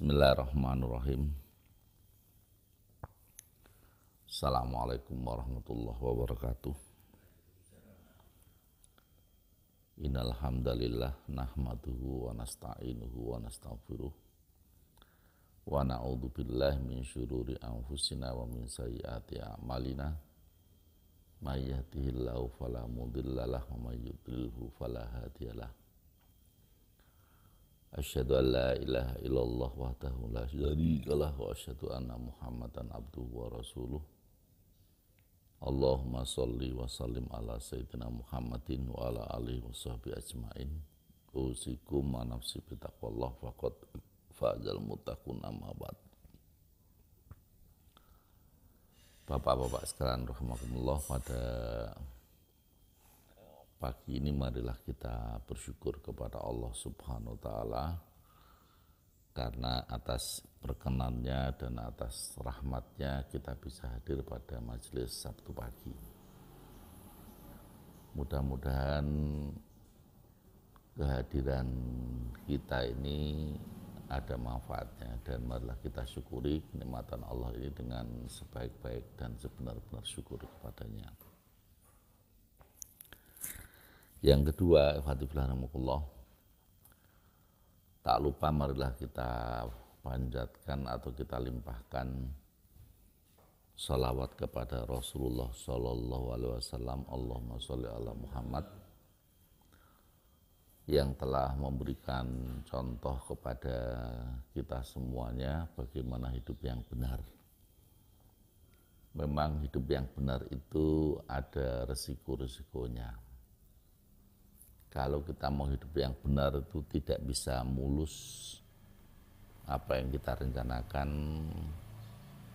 Bismillahirrahmanirrahim. Assalamualaikum warahmatullahi wabarakatuh. Innal hamdalillah nahmaduhu wa nasta'inuhu wa nastaghfiruh wa na'udzu billahi min syururi anfusina wa min sayyiati a'malina. May yahdihillahu fala mudhillalah wa may yudlilhu fala hadiyalah. Asyhadu an la ilaha illallah wahdahu la syarikalah wa asyhadu anna Muhammadan abduhu wa rasuluh. Allahumma sholli wa sallim ala sayyidina Muhammadin wa ala alihi wa sahbihi ajmain. Usikum wa nafsi bitaqwallah faqad fazal muttaqun amma ba'd. Bapak-bapak sekalian rahimakumullah, pada pagi ini marilah kita bersyukur kepada Allah Subhanahu wa taala karena atas perkenannya dan atas rahmatnya kita bisa hadir pada majelis Sabtu pagi. Mudah-mudahan kehadiran kita ini ada manfaatnya dan marilah kita syukuri kenikmatan Allah ini dengan sebaik-baik dan sebenar-benar syukur kepadanya. Yang kedua, Fatihullah, tak lupa marilah kita panjatkan atau kita limpahkan salawat kepada Rasulullah Sallallahu Alaihi Wasallam. Allahumma sholli ala Muhammad, yang telah memberikan contoh kepada kita semuanya bagaimana hidup yang benar. Memang hidup yang benar itu ada resiko-resikonya. Kalau kita mau hidup yang benar itu tidak bisa mulus. Apa yang kita rencanakan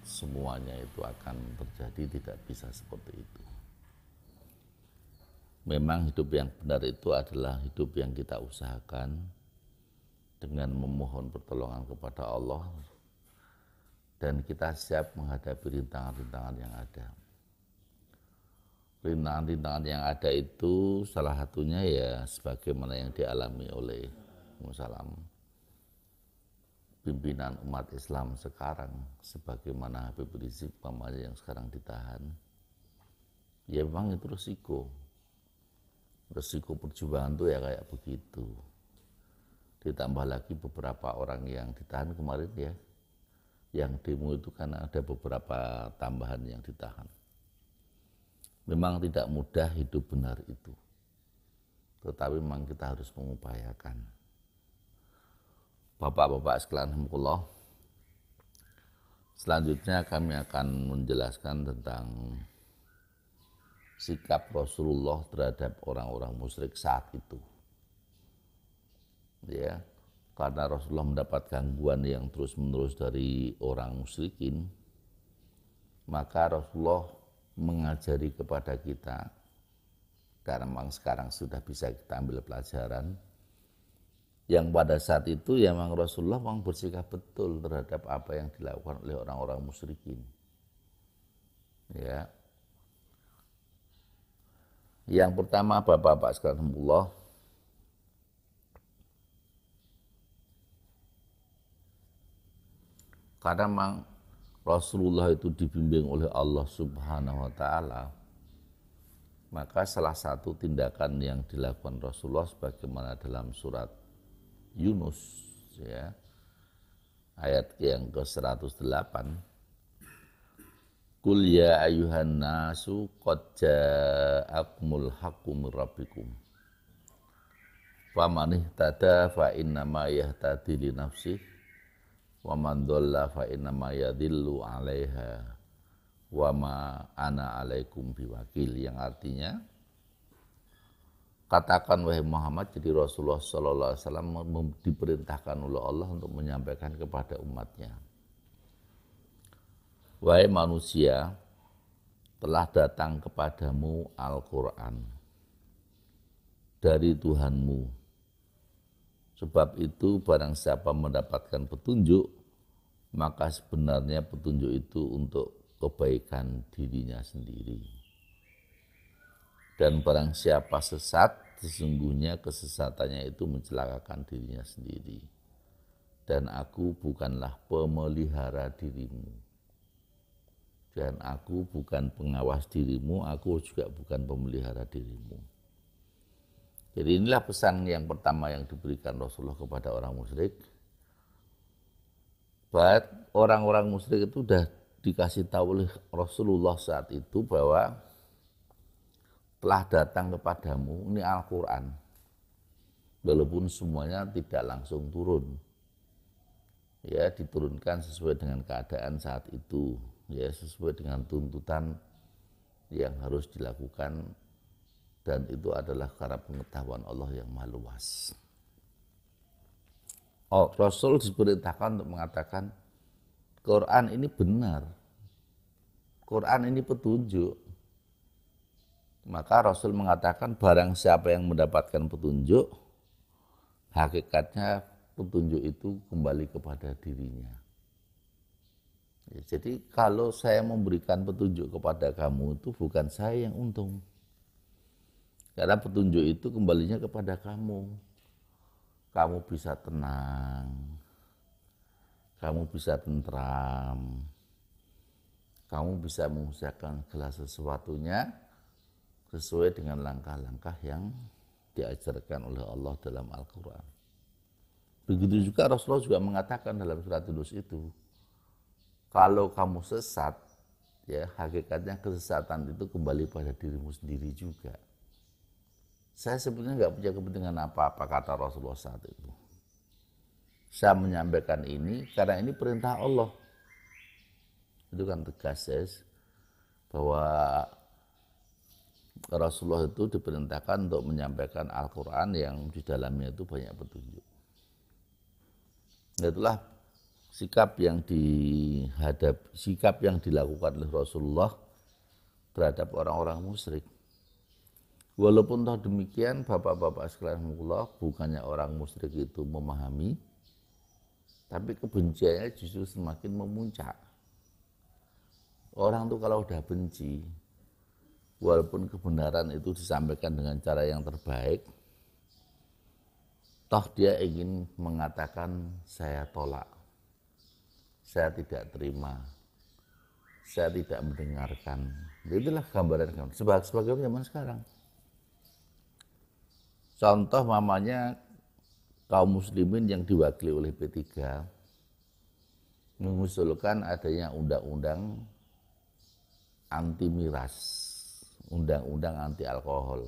semuanya itu akan terjadi, tidak bisa seperti itu. Memang hidup yang benar itu adalah hidup yang kita usahakan dengan memohon pertolongan kepada Allah dan kita siap menghadapi rintangan-rintangan yang ada. Rintangan-rintangan yang ada itu salah satunya ya sebagaimana yang dialami oleh Musalam, pimpinan umat Islam sekarang, sebagaimana Habib Rizik yang sekarang ditahan. Ya memang itu resiko perjuangan itu ya kayak begitu. Ditambah lagi beberapa orang yang ditahan kemarin ya, yang demo itu karena ada beberapa tambahan yang ditahan. Memang tidak mudah hidup benar itu, tetapi memang kita harus mengupayakan. Bapak-bapak sekalian rahimakumullah, selanjutnya kami akan menjelaskan tentang sikap Rasulullah terhadap orang-orang musyrik saat itu. Ya, karena Rasulullah mendapat gangguan yang terus-menerus dari orang musyrikin, maka Rasulullah mengajari kepada kita, karena memang sekarang sudah bisa kita ambil pelajaran, yang pada saat itu ya memang Rasulullah memang bersikap betul terhadap apa yang dilakukan oleh orang-orang musyrikin. Ya. Yang pertama, Bapak-bapak sekalian Allah, karena memang Rasulullah itu dibimbing oleh Allah Subhanahu wa taala, maka salah satu tindakan yang dilakukan Rasulullah sebagaimana dalam surat Yunus ya, ayat yang ke-108, Qul ya ayyuhan nasu qad ja'akumul haqqu mir rabbikum faman ihtada fa innama yahtadi li nafsihi wa man dhalla fa innama yadhillu 'alaiha wa ma ana 'alaikum biwakil, yang artinya katakan wahai Muhammad, jadi Rasulullah sallallahu alaihi wasallam diperintahkan oleh Allah untuk menyampaikan kepada umatnya, wahai manusia, telah datang kepadamu Al-Qur'an dari Tuhanmu. Sebab itu barang siapa mendapatkan petunjuk, maka sebenarnya petunjuk itu untuk kebaikan dirinya sendiri. Dan barang siapa sesat, sesungguhnya kesesatannya itu mencelakakan dirinya sendiri. dan aku bukanlah pemelihara dirimu. Dan aku bukan pengawas dirimu, aku juga bukan pemelihara dirimu. Jadi inilah pesan yang pertama yang diberikan Rasulullah kepada orang musyrik. Bahwa orang-orang musyrik itu sudah dikasih tahu oleh Rasulullah saat itu bahwa telah datang kepadamu ini Al-Quran. Walaupun semuanya tidak langsung turun. Ya, diturunkan sesuai dengan keadaan saat itu. Ya, sesuai dengan tuntutan yang harus dilakukan, dan itu adalah karena pengetahuan Allah yang maha luas. Rasul diperintahkan untuk mengatakan Quran ini benar, Quran ini petunjuk. Maka Rasul mengatakan barang siapa yang mendapatkan petunjuk, hakikatnya petunjuk itu kembali kepada dirinya. Ya, jadi kalau saya memberikan petunjuk kepada kamu itu bukan saya yang untung. Karena petunjuk itu kembalinya kepada kamu. Kamu bisa tenang, kamu bisa tentram, kamu bisa mengusahakan segala sesuatunya sesuai dengan langkah-langkah yang diajarkan oleh Allah dalam Al-Quran. Begitu juga Rasulullah juga mengatakan dalam surat Yunus itu, kalau kamu sesat, ya hakikatnya kesesatan itu kembali pada dirimu sendiri juga. Saya sebenarnya nggak punya kepentingan apa-apa, kata Rasulullah saat itu. Saya menyampaikan ini karena ini perintah Allah. Itu kan tegas, ya, bahwa Rasulullah itu diperintahkan untuk menyampaikan Al-Quran yang di dalamnya itu banyak petunjuk. Itulah sikap yang dilakukan oleh Rasulullah terhadap orang-orang musyrik. Walaupun toh demikian, bapak-bapak sekalian, bukannya orang musyrik itu memahami, tapi kebenciannya justru semakin memuncak. Orang tuh kalau udah benci, walaupun kebenaran itu disampaikan dengan cara yang terbaik, toh dia ingin mengatakan saya tolak, saya tidak terima, saya tidak mendengarkan. Itulah gambaran sebagai zaman sekarang. Contoh mamanya kaum muslimin yang diwakili oleh P3 mengusulkan adanya undang-undang anti miras, undang-undang anti alkohol.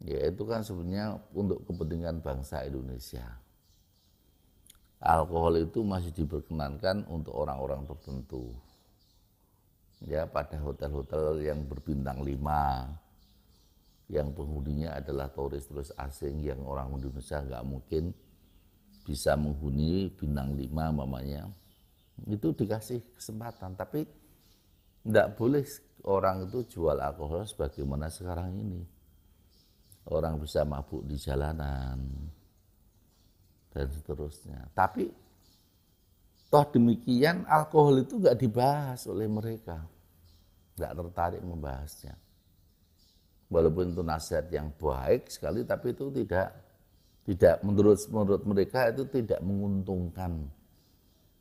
Ya itu kan sebenarnya untuk kepentingan bangsa Indonesia. Alkohol itu masih diperkenankan untuk orang-orang tertentu. Ya, pada hotel-hotel yang berbintang 5, yang penghuninya adalah turis-turis asing yang orang Indonesia nggak mungkin bisa menghuni bintang 5 mamanya. Itu dikasih kesempatan, tapi nggak boleh orang itu jual alkohol sebagaimana sekarang ini. Orang bisa mabuk di jalanan dan seterusnya. Tapi toh demikian alkohol itu nggak dibahas oleh mereka, nggak tertarik membahasnya. Walaupun itu nasihat yang baik sekali, tapi itu tidak menurut mereka itu tidak menguntungkan,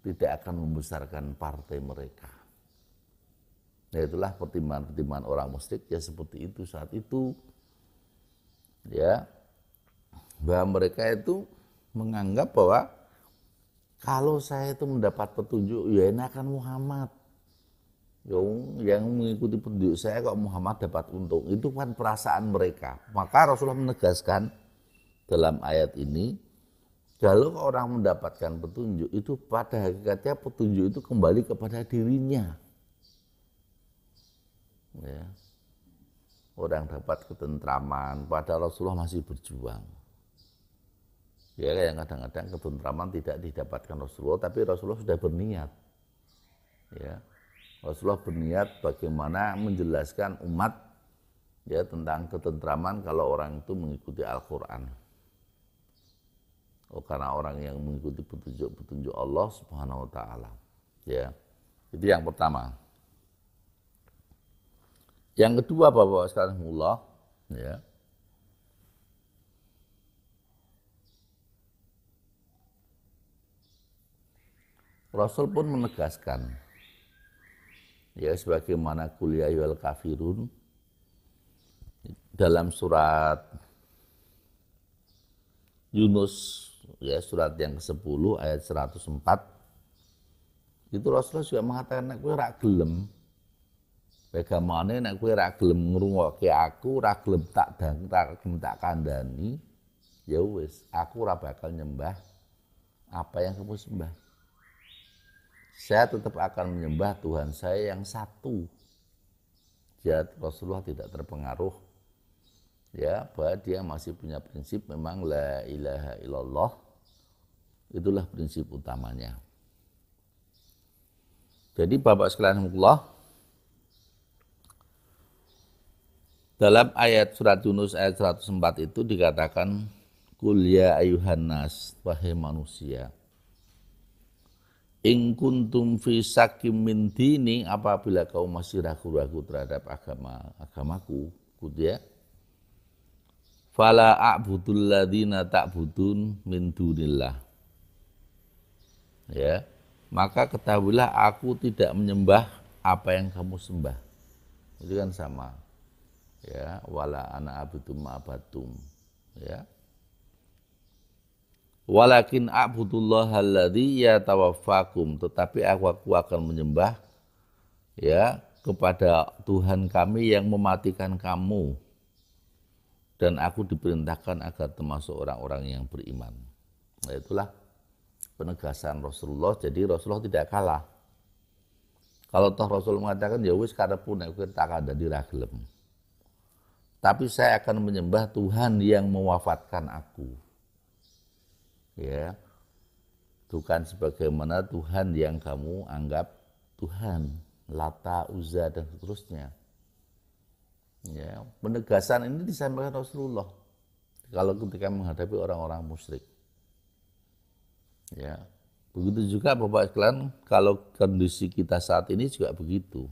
tidak akan membesarkan partai mereka. Nah, itulah pertimbangan-pertimbangan orang musyrik ya seperti itu saat itu. Ya, bahwa mereka itu menganggap bahwa kalau saya itu mendapat petunjuk, ya enakan Muhammad. Yang mengikuti petunjuk saya kok Muhammad dapat untung. Itu kan perasaan mereka. Maka Rasulullah menegaskan dalam ayat ini, kalau orang mendapatkan petunjuk itu pada hakikatnya petunjuk itu kembali kepada dirinya. Ya. Orang dapat ketentraman, padahal Rasulullah masih berjuang. Ya, yang kadang-kadang ketentraman tidak didapatkan Rasulullah, tapi Rasulullah sudah berniat. Ya, Rasulullah berniat bagaimana menjelaskan umat ya tentang ketentraman kalau orang itu mengikuti Al-Quran. Karena orang yang mengikuti petunjuk Allah Subhanahu Wa Taala. Ya, itu yang pertama. Yang kedua, Bapak sekalian Allah, ya. Rasul pun menegaskan, ya sebagaimana qul ya ayyuhal kafirun dalam surat Yunus, ya surat yang ke-10 ayat 104, itu Rasulullah juga mengatakan nek kowe ra gelem begamane, nek kowe ra gelem ngrungokke aku, ra gelem tak kandhani, ya wis aku ora bakal nyembah apa yang kamu sembah. Saya tetap akan menyembah Tuhan saya yang satu. Jadi Rasulullah tidak terpengaruh, ya, bahwa dia masih punya prinsip memang la ilaha illallah, itulah prinsip utamanya. Jadi Bapak sekalian Allah, dalam ayat surat Yunus ayat 104 itu dikatakan qul ya ayuhan nas, wahai manusia, in kuntum fi syakim min dini, apabila kau masih ragu-ragu terhadap agamaku, ya, fala a'budul ladzina ta'budun min dunillah, ya, maka ketahuilah aku tidak menyembah apa yang kamu sembah. Itu kan sama, ya, wala ana abudum ma'abatum, ya, walakin a'budullah alladzi yatawaffakum, tetapi aku akan menyembah, ya, kepada Tuhan kami yang mematikan kamu, dan aku diperintahkan agar termasuk orang-orang yang beriman. Nah, itulah penegasan Rasulullah. Jadi Rasulullah tidak kalah. Kalau toh Rasul mengatakan ya wis karepmu nek kowe tak kandhani ra gelem, tapi saya akan menyembah Tuhan yang mewafatkan aku, ya, bukan sebagaimana Tuhan yang kamu anggap Tuhan, Lata, Uzza dan seterusnya. Ya, penegasan ini disampaikan Rasulullah kalau ketika menghadapi orang-orang musyrik. Ya, begitu juga Bapak sekalian, kalau kondisi kita saat ini juga begitu.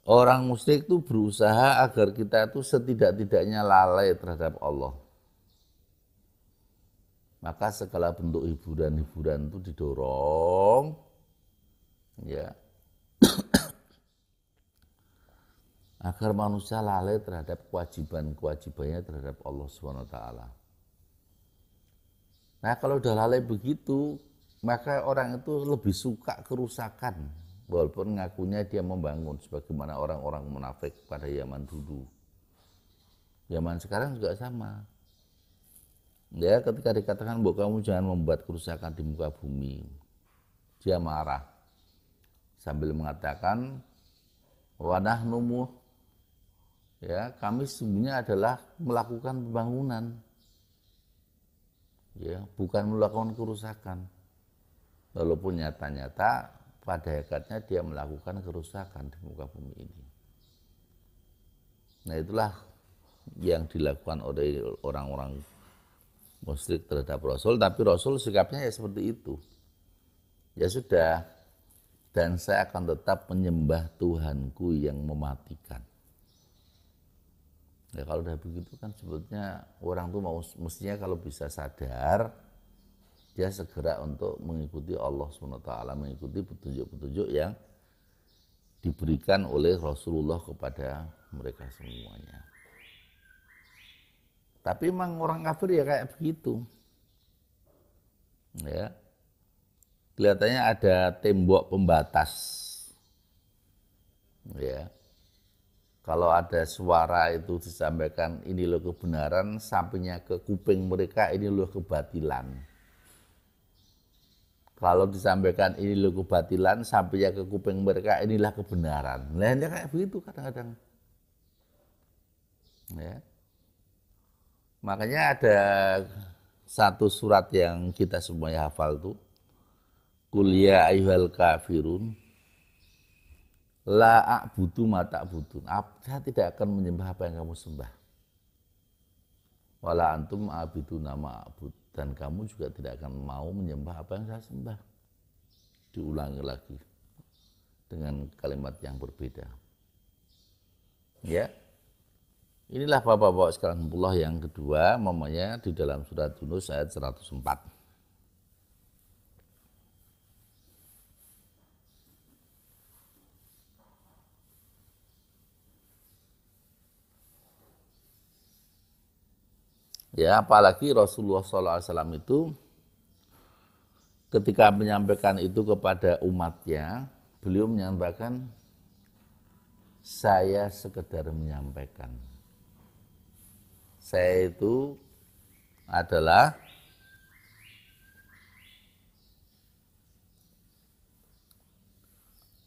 Orang musyrik itu berusaha agar kita itu setidak-tidaknya lalai terhadap Allah. Maka segala bentuk hiburan-hiburan itu didorong, ya, agar manusia lalai terhadap kewajiban-kewajibannya terhadap Allah SWT. Nah, kalau udah lalai begitu, maka orang itu lebih suka kerusakan, walaupun ngakunya dia membangun, sebagaimana orang-orang munafik pada zaman dulu. Zaman sekarang juga sama. Ya, ketika dikatakan bahwa kamu jangan membuat kerusakan di muka bumi, dia marah sambil mengatakan wa nahnu, ya, kami sesungguhnya adalah melakukan pembangunan, ya, bukan melakukan kerusakan. Walaupun nyata-nyata pada hakikatnya dia melakukan kerusakan di muka bumi ini. Nah, itulah yang dilakukan oleh orang-orang musyrik terhadap Rasul, tapi Rasul sikapnya ya seperti itu. Ya sudah, dan saya akan tetap menyembah Tuhanku yang mematikan. Ya, kalau udah begitu kan sebetulnya orang tuh mestinya kalau bisa sadar, dia segera untuk mengikuti Allah SWT, mengikuti petunjuk-petunjuk yang diberikan oleh Rasulullah kepada mereka semuanya. Tapi memang orang kafir ya kayak begitu. Ya. Kelihatannya ada tembok pembatas. Ya. Kalau ada suara itu disampaikan ini loh kebenaran, sampainya ke kuping mereka ini loh kebatilan. Kalau disampaikan ini loh kebatilan, sampainya ke kuping mereka inilah kebenaran. Lainnya kayak begitu kadang-kadang. Ya. Makanya ada satu surat yang kita semuanya hafal tuh, qul ya ayyuhal kafirun la a'budu ma ta'budun. Saya tidak akan menyembah apa yang kamu sembah. Wala antum a'buduna ma a'bud, dan kamu juga tidak akan mau menyembah apa yang saya sembah. Diulangi lagi dengan kalimat yang berbeda. Ya. Inilah Bapak-bapak sekalian Allah yang kedua, namanya di dalam surat Yunus ayat 104. Ya, apalagi Rasulullah SAW itu ketika menyampaikan itu kepada umatnya, beliau menyampaikan, saya sekedar menyampaikan. Saya itu adalah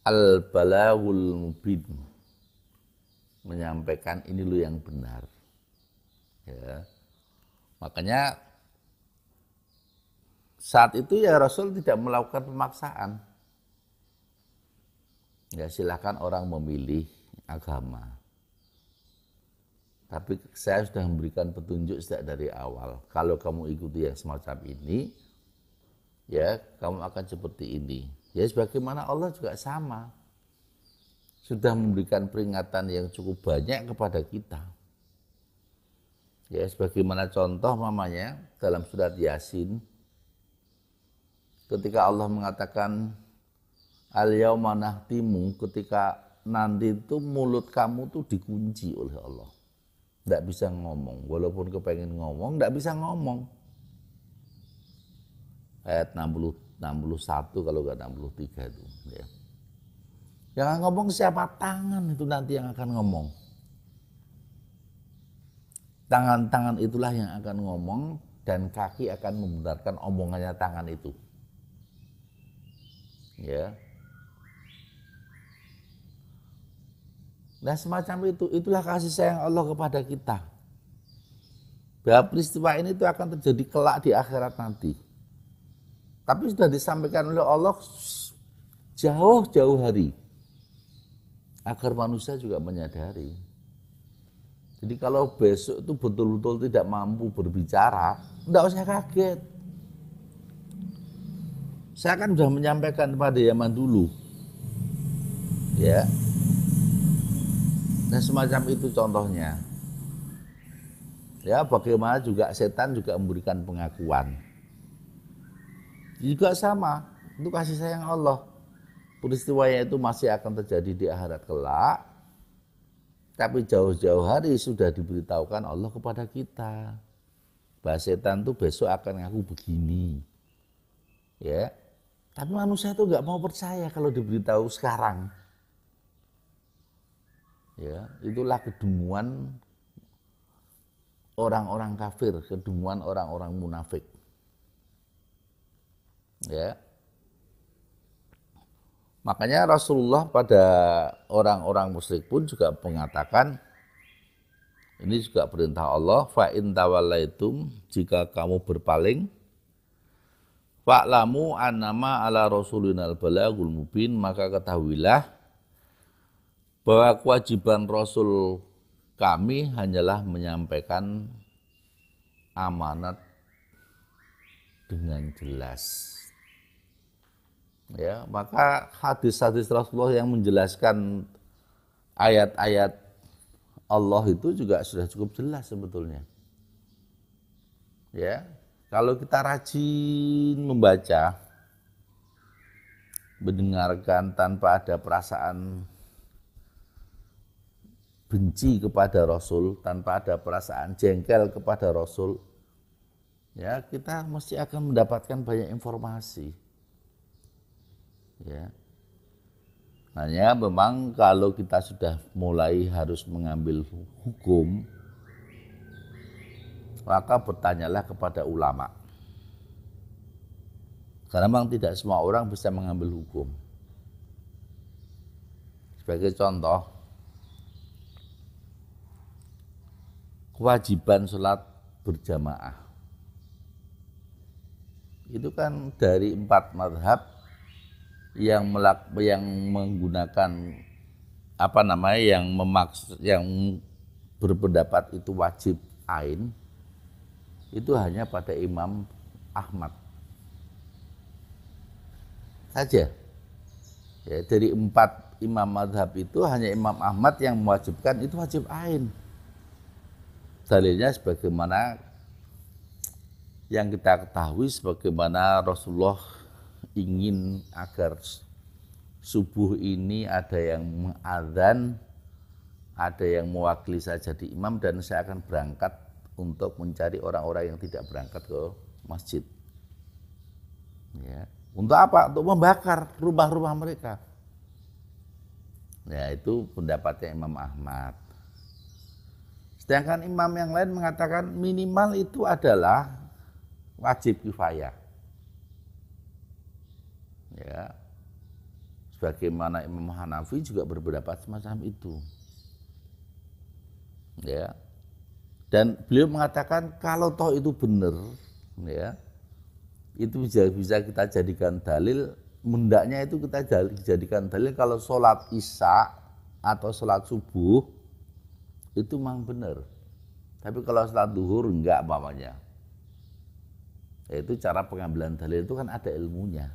al-balaghul mubin, menyampaikan ini lo yang benar. Ya. Makanya saat itu ya Rasul tidak melakukan pemaksaan. Ya silakan orang memilih agama. Tapi saya sudah memberikan petunjuk sejak dari awal. Kalau kamu ikuti yang semacam ini, ya kamu akan seperti ini. Ya sebagaimana Allah juga sama. Sudah memberikan peringatan yang cukup banyak kepada kita. Ya sebagaimana contoh mamanya dalam surat Yasin, ketika Allah mengatakan al-yauma nahtimu, ketika nanti itu mulut kamu tuh dikunci oleh Allah. Tidak bisa ngomong, walaupun kepengen ngomong, tidak bisa ngomong. Ayat 61 kalau nggak 63 itu. Ya. Yang ngomong siapa? Tangan itu nanti yang akan ngomong. Tangan-tangan itulah yang akan ngomong dan kaki akan membenarkan omongannya tangan itu. Ya. Nah semacam itu, itulah kasih sayang Allah kepada kita. Bahwa peristiwa ini itu akan terjadi kelak di akhirat nanti. Tapi sudah disampaikan oleh Allah jauh-jauh hari. Agar manusia juga menyadari. Jadi kalau besok itu betul-betul tidak mampu berbicara, tidak usah kaget. Saya kan sudah menyampaikan pada zaman dulu. Ya. Nah semacam itu contohnya. Ya bagaimana juga setan juga memberikan pengakuan. Juga sama, itu kasih sayang Allah. Peristiwanya itu masih akan terjadi di akhirat kelak. Tapi jauh-jauh hari sudah diberitahukan Allah kepada kita. Bahwa setan itu besok akan ngaku begini. Ya. Tapi manusia itu nggak mau percaya kalau diberitahu sekarang. Ya, itulah kedunguan orang-orang kafir, kedunguan orang-orang munafik. Ya. Makanya Rasulullah pada orang-orang musyrik pun juga mengatakan, ini juga perintah Allah, fa in tawallaitum, jika kamu berpaling, fa'lamu annama ala rasulinal balagul mubin, maka ketahuilah bahwa kewajiban Rasul kami hanyalah menyampaikan amanat dengan jelas. Ya, maka hadis-hadis Rasulullah yang menjelaskan ayat-ayat Allah itu juga sudah cukup jelas sebetulnya. Ya, kalau kita rajin membaca, mendengarkan tanpa ada perasaan benci kepada Rasul, tanpa ada perasaan jengkel kepada Rasul, ya kita mesti akan mendapatkan banyak informasi. Ya. Hanya memang kalau kita sudah mulai harus mengambil hukum, maka bertanyalah kepada ulama. Karena memang tidak semua orang bisa mengambil hukum. Sebagai contoh, kewajiban sholat berjamaah. Itu kan dari 4 mazhab yang menggunakan yang berpendapat itu wajib ain, itu hanya pada Imam Ahmad saja. Ya, dari 4 imam mazhab itu hanya Imam Ahmad yang mewajibkan itu wajib ain. Dalilnya sebagaimana yang kita ketahui, sebagaimana Rasulullah ingin agar subuh ini ada yang mengadzan, ada yang mewakili saya jadi imam, dan saya akan berangkat untuk mencari orang-orang yang tidak berangkat ke masjid. Ya. Untuk apa? Untuk membakar rumah-rumah mereka. Ya, itu pendapatnya Imam Ahmad. Sedangkan imam yang lain mengatakan minimal itu adalah wajib kifayah. Ya. Sebagaimana Imam Hanafi juga berpendapat semacam itu. Ya. Dan beliau mengatakan kalau toh itu benar, ya, itu bisa kita jadikan dalil. Mendaknya itu kita jadikan dalil kalau sholat isya atau sholat subuh itu memang benar. Tapi kalau sholat duhur enggak mamanya. Itu cara pengambilan dalil itu kan ada ilmunya,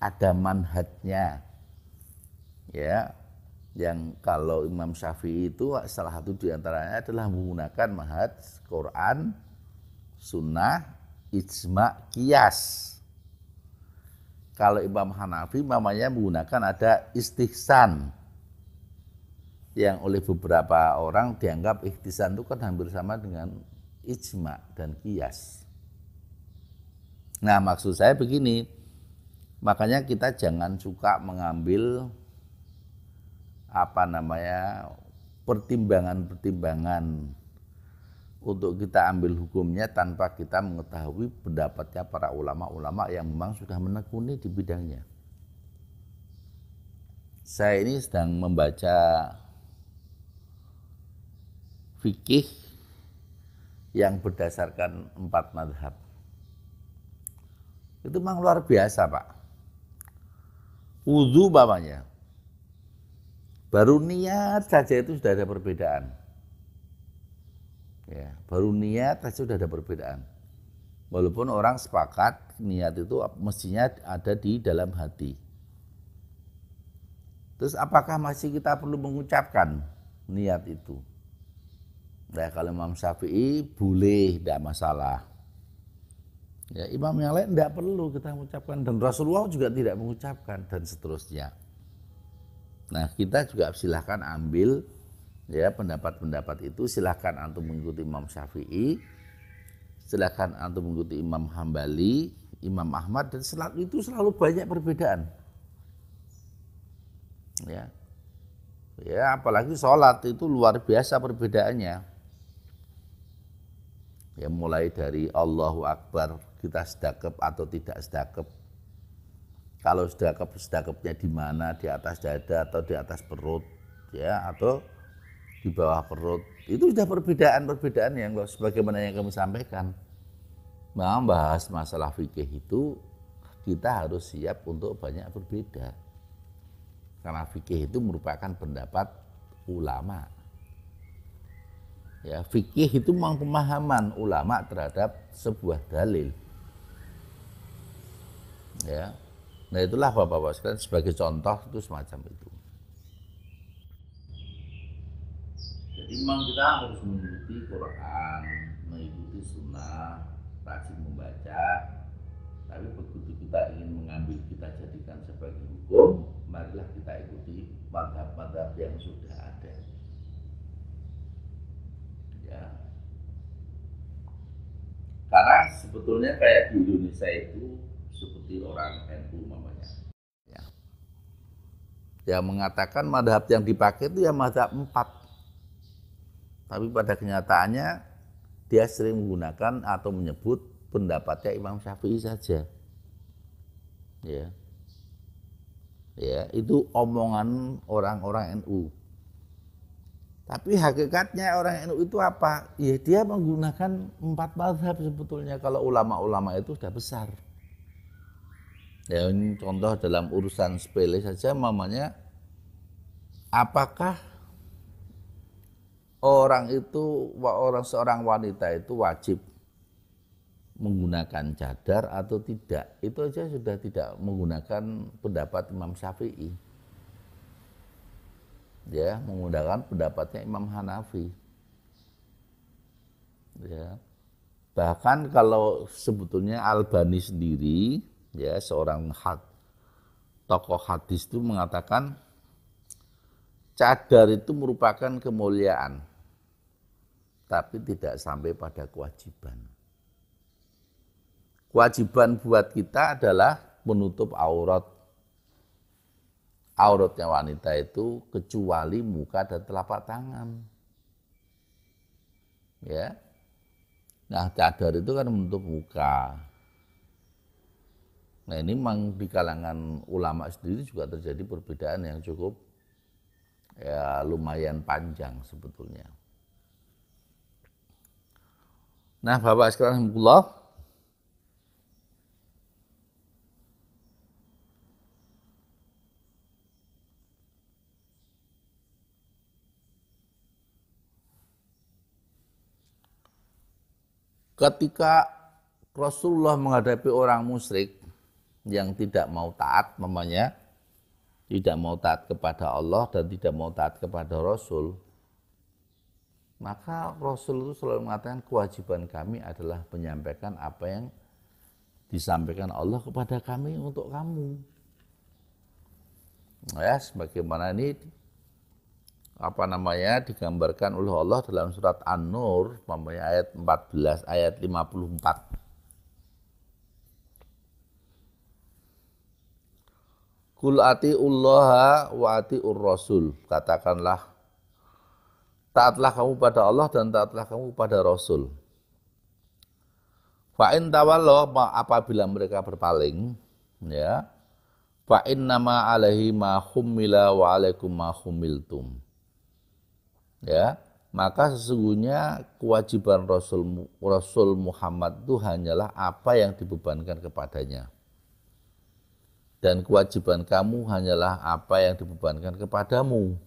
ada manhajnya. Ya, yang kalau Imam Syafi'i itu salah satu diantaranya adalah menggunakan manhaj Quran, Sunnah, Ijma, Qiyas. Kalau Imam Hanafi mamanya menggunakan ada istihsan, yang oleh beberapa orang dianggap istihsan itu kan hampir sama dengan ijma dan qiyas. Nah, maksud saya begini, makanya kita jangan suka mengambil pertimbangan-pertimbangan untuk kita ambil hukumnya tanpa kita mengetahui pendapatnya para ulama-ulama yang memang sudah menekuni di bidangnya. Saya ini sedang membaca fikih yang berdasarkan 4 mazhab. Itu memang luar biasa, Pak. Wudu bapaknya, baru niat saja itu sudah ada perbedaan. Ya, baru niat saja sudah ada perbedaan. Walaupun orang sepakat niat itu mestinya ada di dalam hati. Terus apakah masih kita perlu mengucapkan niat itu? Nah, kalau Imam Syafi'i boleh, tidak masalah. Ya, imam yang lain tidak perlu kita mengucapkan, dan Rasulullah juga tidak mengucapkan, dan seterusnya. Nah, kita juga silahkan ambil ya pendapat-pendapat itu. Silahkan antum mengikuti Imam Syafi'i, silahkan antum mengikuti Imam Hambali, Imam Ahmad, dan itu selalu banyak perbedaan. Ya, ya apalagi sholat itu luar biasa perbedaannya. Ya, mulai dari Allahu Akbar, kita sedekap atau tidak sedekap. Kalau sedekapnya di mana, di atas dada atau di atas perut, ya, atau di bawah perut. Itu sudah perbedaan-perbedaan yang sebagaimana yang kami sampaikan. Membahas masalah fikih itu kita harus siap untuk banyak berbeda. Karena fikih itu merupakan pendapat ulama. Ya, fikih itu memang pemahaman ulama terhadap sebuah dalil. Ya. Nah, itulah Bapak-bapak sekalian sebagai contoh itu semacam itu. Jadi memang kita harus mengikuti Quran, mengikuti sunnah, rajin membaca. Tapi begitu kita ingin mengambil, kita jadikan sebagai hukum, marilah kita ikuti mazhab-mazhab yang sudah ada. Ya. Karena sebetulnya kayak di Indonesia itu seperti orang NU namanya. Ya. Yang mengatakan mazhab yang dipakai itu ya mazhab 4. Tapi pada kenyataannya dia sering menggunakan atau menyebut pendapatnya Imam Syafi'i saja. Ya. Ya, itu omongan orang-orang NU. Tapi hakikatnya orang NU itu apa? Ya, dia menggunakan 4 mazhab sebetulnya kalau ulama-ulama itu sudah besar. Ya, ini contoh dalam urusan sepele saja, mamanya apakah seorang wanita itu wajib menggunakan cadar atau tidak? Itu aja sudah tidak menggunakan pendapat Imam Syafi'i. Ya, menggunakan pendapatnya Imam Hanafi. Ya. Bahkan kalau sebetulnya Albani sendiri, ya, seorang tokoh hadis itu mengatakan cadar itu merupakan kemuliaan. tapi tidak sampai pada kewajiban. Kewajiban buat kita adalah menutup aurat. Auratnya wanita itu kecuali muka dan telapak tangan. Ya. Nah, cadar itu kan menutup muka. Nah, ini memang di kalangan ulama sendiri juga terjadi perbedaan yang cukup ya lumayan panjang sebetulnya. Nah, Bapak sekalian rahimahullah, ketika Rasulullah menghadapi orang musyrik yang tidak mau taat, namanya tidak mau taat kepada Allah dan tidak mau taat kepada Rasul, maka Rasul itu selalu mengatakan kewajiban kami adalah menyampaikan apa yang disampaikan Allah kepada kami untuk kamu. Ya, sebagaimana ini digambarkan oleh Allah dalam surat An-Nur ayat 14 ayat 54. Qul atiullaha wa atiur rasul. Katakanlah, taatlah kamu pada Allah dan taatlah kamu pada Rasul. Fa in tawallaw, apabila mereka berpaling, ya, fa innama alaihi ma hummila wa alaikum ma hummiltum. Ya, maka sesungguhnya kewajiban Rasul Muhammad itu hanyalah apa yang dibebankan kepadanya. Dan kewajiban kamu hanyalah apa yang dibebankan kepadamu.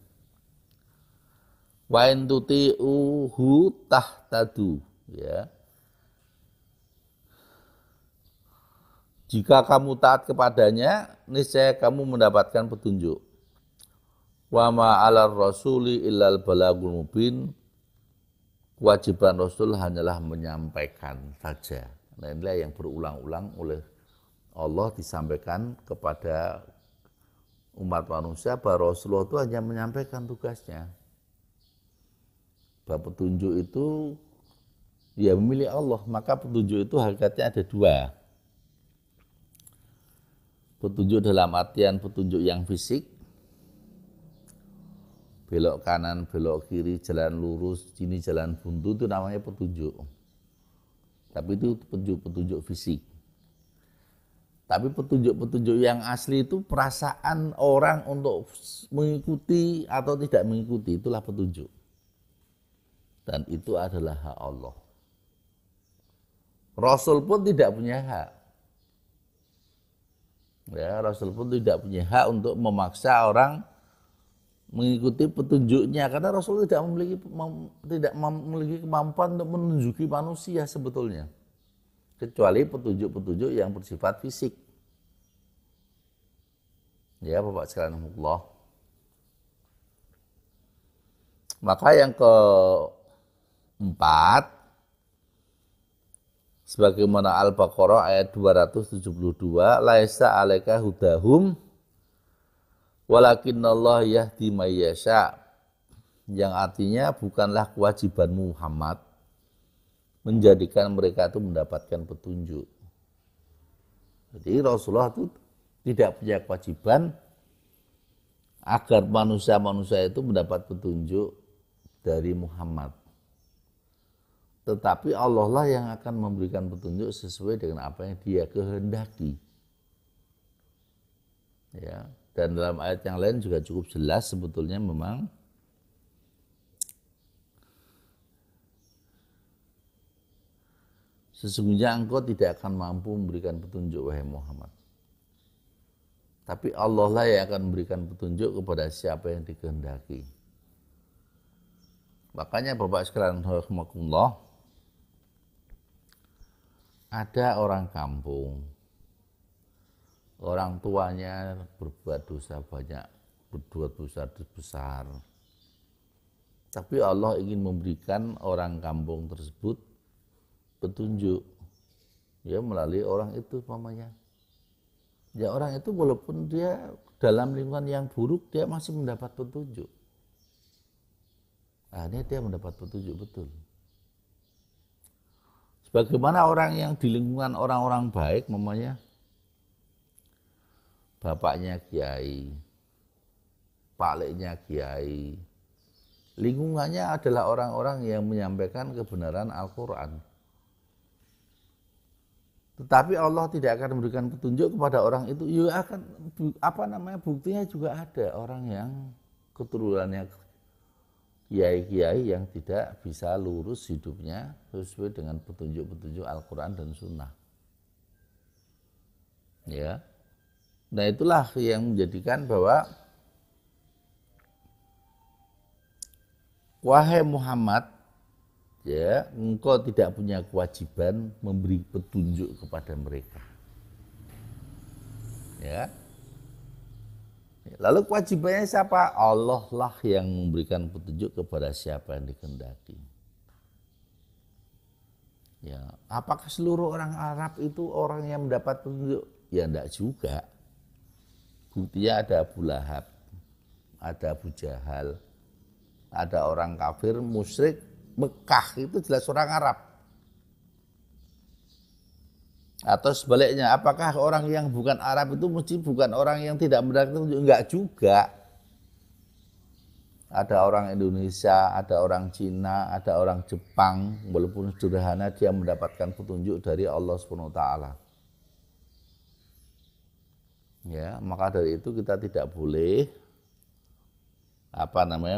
Wa in tuti'uhu tahtadu, ya. Jika kamu taat kepadanya, niscaya kamu mendapatkan petunjuk. Wa ma 'alar rasuli illal balagul mubin. Kewajiban Rasul hanyalah menyampaikan saja. Nah, inilah yang berulang-ulang oleh Allah disampaikan kepada umat manusia bahwa Rasulullah itu hanya menyampaikan tugasnya. Bahwa petunjuk itu ya milik Allah, maka petunjuk itu hakikatnya ada dua. Petunjuk dalam artian petunjuk yang fisik, belok kanan, belok kiri, jalan lurus, sini jalan buntu, itu namanya petunjuk. Tapi itu petunjuk fisik. Tapi petunjuk-petunjuk yang asli itu perasaan orang untuk mengikuti atau tidak mengikuti, itulah petunjuk. Dan itu adalah hak Allah. Rasul pun tidak punya hak. Ya, Rasul pun tidak punya hak untuk memaksa orang mengikuti petunjuknya, karena Rasul tidak memiliki kemampuan untuk menunjuki manusia sebetulnya, kecuali petunjuk-petunjuk yang bersifat fisik. Ya, Bapak sekalian Allah. Maka yang keempat, sebagaimana Al-Baqarah ayat 272, laisa 'alaika hudahum walakinnallaha yahdi may yasha, yang artinya bukanlah kewajibanmu Muhammad menjadikan mereka itu mendapatkan petunjuk. Jadi Rasulullah itu tidak punya kewajiban agar manusia-manusia itu mendapat petunjuk dari Muhammad. Tetapi Allah lah yang akan memberikan petunjuk sesuai dengan apa yang Dia kehendaki. Ya, dan dalam ayat yang lain juga cukup jelas sebetulnya memang sesungguhnya engkau tidak akan mampu memberikan petunjuk wahai Muhammad. Tapi Allah lah yang akan memberikan petunjuk kepada siapa yang dikehendaki. Makanya Bapak sekalian rahimakumullah, ada orang kampung, orang tuanya berbuat dosa banyak, berbuat dosa besar. Tapi Allah ingin memberikan orang kampung tersebut petunjuk, ya melalui orang itu umpamanya. Ya orang itu walaupun dia dalam lingkungan yang buruk, dia masih mendapat petunjuk. Akhirnya dia mendapat petunjuk betul. Sebagaimana orang yang di lingkungan orang-orang baik, mamanya bapaknya kiai, pakliknya kiai, lingkungannya adalah orang-orang yang menyampaikan kebenaran Al-Quran. Tetapi Allah tidak akan memberikan petunjuk kepada orang itu. Ya akan buktinya juga ada orang yang keturunannya kiai-kiai yang tidak bisa lurus hidupnya sesuai dengan petunjuk-petunjuk Al-Quran dan Sunnah. Ya, nah itulah yang menjadikan bahwa wahai Muhammad, ya, engkau tidak punya kewajiban memberi petunjuk kepada mereka. Ya. Lalu kewajibannya siapa? Allah lah yang memberikan petunjuk kepada siapa yang dikehendaki. Ya, apakah seluruh orang Arab itu orang yang mendapat petunjuk? Ya enggak juga. Buktinya ada Abu Lahab, ada Abu Jahal, ada orang kafir musyrik Mekah itu jelas orang Arab. Atau sebaliknya, apakah orang yang bukan Arab itu mesti bukan orang yang tidak mendapat petunjuk? Enggak juga. Ada orang Indonesia, ada orang Cina, ada orang Jepang, walaupun sederhana dia mendapatkan petunjuk dari Allah SWT. Ya, maka dari itu kita tidak boleh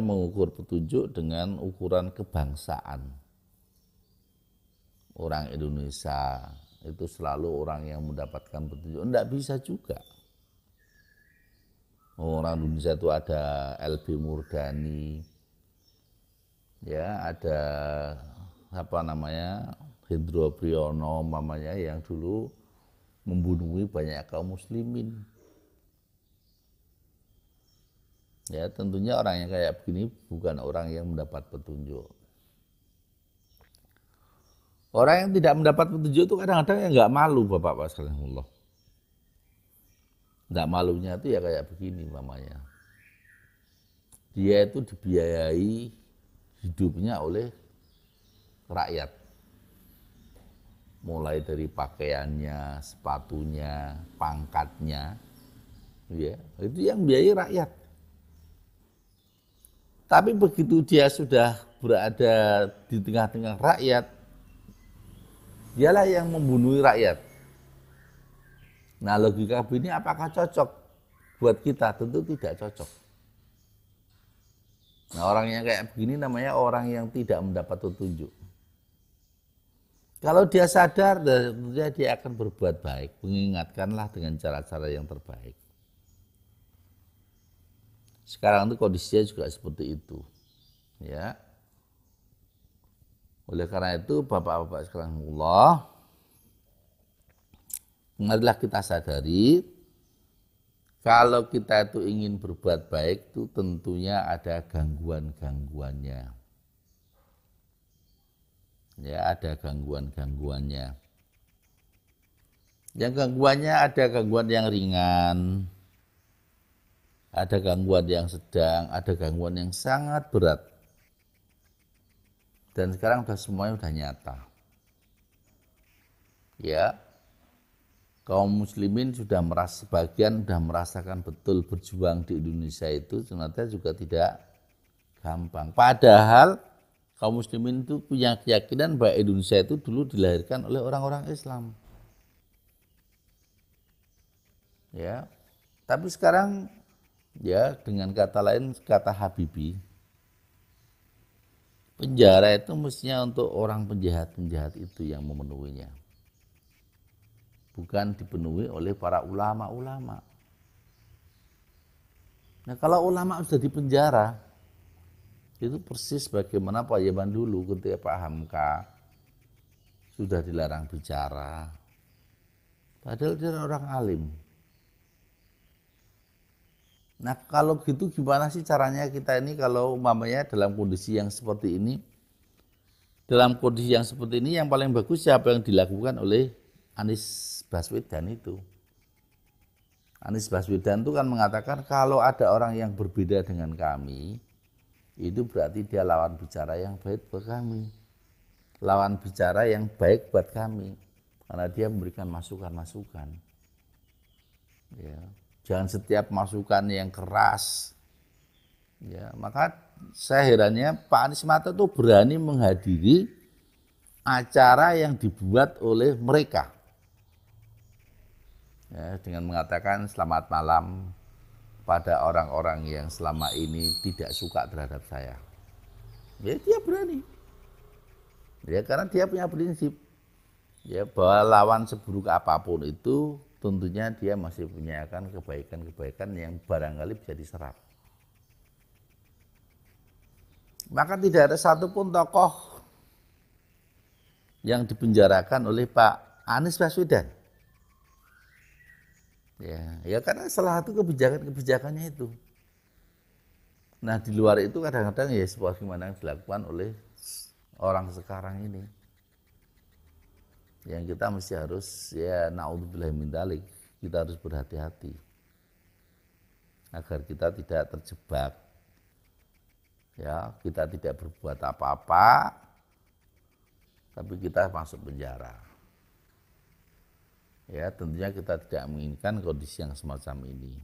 mengukur petunjuk dengan ukuran kebangsaan. Orang Indonesia itu selalu orang yang mendapatkan petunjuk. Tidak bisa juga. Orang Indonesia itu ada LB Murdani, ya ada Hendro Priyono yang dulu membunuhi banyak kaum muslimin. Ya, tentunya orang yang kayak begini bukan orang yang mendapat petunjuk. Orang yang tidak mendapat petunjuk itu kadang-kadang ya nggak malu, Bapak sekalian. Nggak malunya itu ya kayak begini mamanya. Dia itu dibiayai hidupnya oleh rakyat. Mulai dari pakaiannya, sepatunya, pangkatnya, ya, itu yang biayai rakyat. Tapi begitu dia sudah berada di tengah-tengah rakyat, dialah yang membunuh rakyat. Nah, logika ini apakah cocok buat kita? Tentu tidak cocok. Nah, orang yang kayak begini namanya orang yang tidak mendapat petunjuk. Kalau dia sadar, tentunya dia akan berbuat baik. Mengingatkanlah dengan cara-cara yang terbaik. Sekarang itu kondisinya juga seperti itu, ya. Oleh karena itu, Bapak-bapak sekalian, marilah kita sadari kalau kita itu ingin berbuat baik itu tentunya ada gangguan-gangguannya. Ya, ada gangguan-gangguannya. Yang gangguannya ada gangguan yang ringan, ada gangguan yang sedang, ada gangguan yang sangat berat. Dan sekarang semuanya sudah nyata. Ya, kaum muslimin sebagian sudah merasakan betul berjuang di Indonesia itu ternyata juga tidak gampang. Padahal kaum muslimin itu punya keyakinan bahwa Indonesia itu dulu dilahirkan oleh orang-orang Islam. Ya, tapi sekarang ya dengan kata lain, kata Habibie, penjara itu mestinya untuk orang penjahat-penjahat itu yang memenuhinya. Bukan dipenuhi oleh para ulama-ulama. Nah, kalau ulama sudah di penjara, itu persis bagaimana Pak Yaman dulu ketika Pak Hamka sudah dilarang bicara. Padahal dia orang alim. Nah, kalau gitu gimana sih caranya kita ini kalau umpamanya dalam kondisi yang seperti ini? Dalam kondisi yang seperti ini yang paling bagus siapa yang dilakukan oleh Anies Baswedan itu. Anies Baswedan itu kan mengatakan kalau ada orang yang berbeda dengan kami, itu berarti dia lawan bicara yang baik buat kami. lawan bicara yang baik buat kami, karena dia memberikan masukan-masukan. Ya, jangan setiap masukan yang keras. Ya, maka saya herannya Pak Anies Mata tuh berani menghadiri acara yang dibuat oleh mereka. Ya, dengan mengatakan selamat malam pada orang-orang yang selama ini tidak suka terhadap saya. Ya, dia berani. Ya, karena dia punya prinsip. Ya, bahwa lawan seburuk apapun itu tentunya dia masih punya kebaikan-kebaikan yang barangkali bisa diserap. Maka tidak ada satupun tokoh yang dipenjarakan oleh Pak Anies Baswedan. Ya karena salah satu kebijakannya itu. Nah di luar itu kadang-kadang ya sebagaimana yang dilakukan oleh orang sekarang ini. Yang kita mesti harus ya naudzubillah min dzalik, kita harus berhati-hati agar kita tidak terjebak. Ya, kita tidak berbuat apa-apa tapi kita masuk penjara. Ya, tentunya kita tidak menginginkan kondisi yang semacam ini.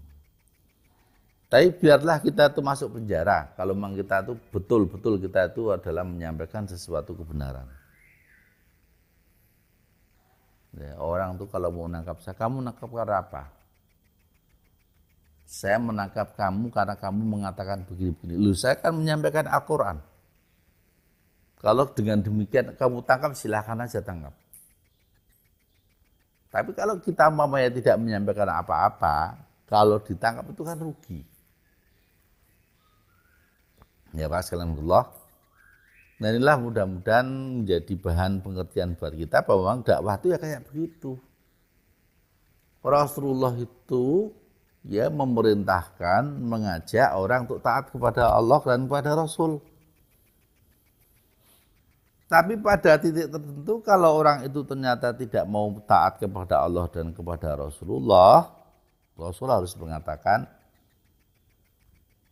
Tapi biarlah kita itu masuk penjara kalau memang kita itu betul-betul kita itu adalah menyampaikan sesuatu kebenaran. Ya, orang tuh kalau mau menangkap saya, kamu menangkap karena apa? Saya menangkap kamu karena kamu mengatakan begini-begini. Loh, saya kan menyampaikan Al-Quran. Kalau dengan demikian kamu tangkap, silakan aja tangkap. Tapi kalau kita mamanya tidak menyampaikan apa-apa, kalau ditangkap itu kan rugi. Ya Pak sekalian Allah. Nah inilah mudah-mudahan menjadi bahan pengertian buat kita bahwa memang dakwah itu ya kayak begitu. Rasulullah itu ya memerintahkan, mengajak orang untuk taat kepada Allah dan kepada Rasul. Tapi pada titik tertentu kalau orang itu ternyata tidak mau taat kepada Allah dan kepada Rasulullah, Rasul harus mengatakan,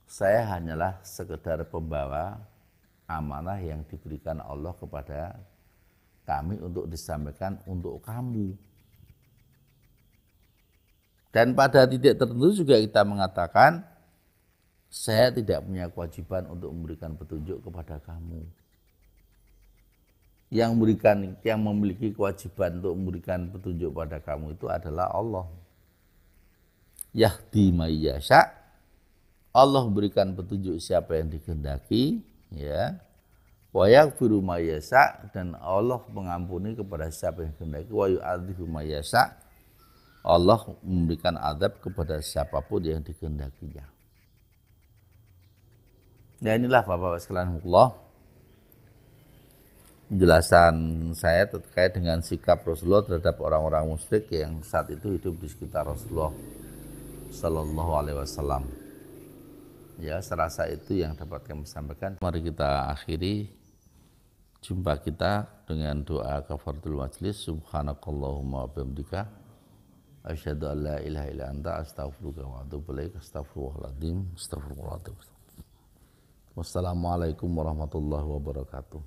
saya hanyalah sekedar pembawa amanah yang diberikan Allah kepada kami untuk disampaikan untuk kamu. Dan pada titik tertentu juga kita mengatakan, saya tidak punya kewajiban untuk memberikan petunjuk kepada kamu. Yang memiliki kewajiban untuk memberikan petunjuk pada kamu itu adalah Allah. Yahdi may yasha. Allah memberikan petunjuk siapa yang dikehendaki, ya. Wa yaghfiru may yasha, dan Allah mengampuni kepada siapa yang dikehendaki. Wa yu'adzibu may yasha. Allah memberikan azab kepada siapapun yang dikehendakinya. Ya inilah Bapak-Bapak sekalian Allah, penjelasan saya terkait dengan sikap Rasulullah terhadap orang-orang musyrik yang saat itu hidup di sekitar Rasulullah Sallallahu Alaihi Wasallam. Ya, saya rasa itu yang dapat kami sampaikan. Mari kita akhiri jumpa kita dengan doa kafaratul majlis. Subhanakallahumma wa bihamdika asyhadu an la ilaha illa anta astaghfiruka wa atubu ilaik. Astaghfirullahaladzim. Wassalamualaikum warahmatullahi wabarakatuh.